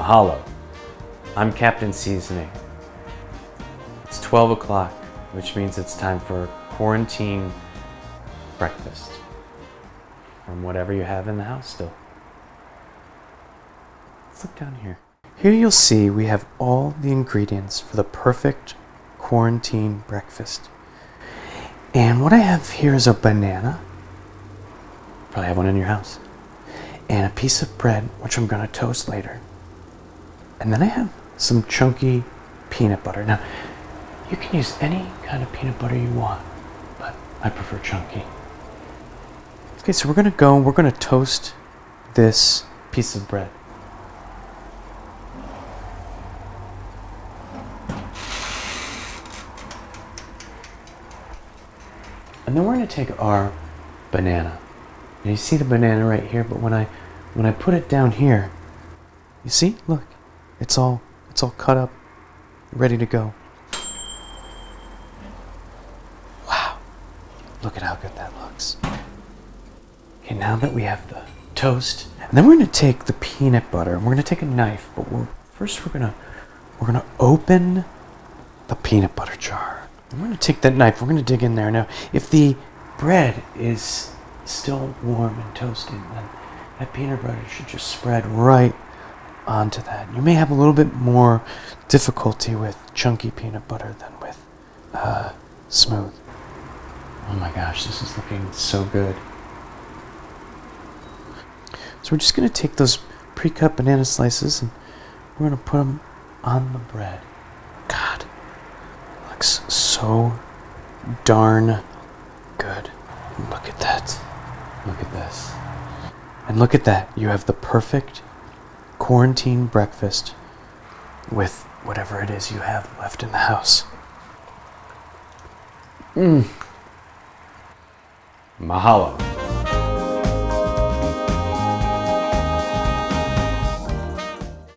Mahalo. I'm Captain Seasoning. It's 12 o'clock, which means it's time for quarantine breakfast from whatever you have in the house still. Let's look down here. Here you'll see we have all the ingredients for the perfect quarantine breakfast. And what I have here is a banana. Probably have one in your house. And a piece of bread, which I'm going to toast later. And then I have some chunky peanut butter. Now, you can use any kind of peanut butter you want, but I prefer chunky. Okay, so we're going to toast this piece of bread. And then we're going to take our banana. And you see the banana right here, but when I put it down here, you see? Look, it's all cut up, ready to go. Wow. Look at how good that looks. Okay, now that we have the toast, and then we're going to take the peanut butter, and we're going to take a knife, but first we're going to open the peanut butter jar. And we're going to take that knife, we're going to dig in there. Now, if the bread is still warm and toasted, then that peanut butter should just spread right onto that. You may have a little bit more difficulty with chunky peanut butter than with smooth. Oh my gosh, this is looking so good. So we're just going to take those pre-cut banana slices and we're going to put them on the bread. God, it looks so darn good. Look at that. Look at this. And look at that. You have the perfect quarantine breakfast with whatever it is you have left in the house. Mahalo.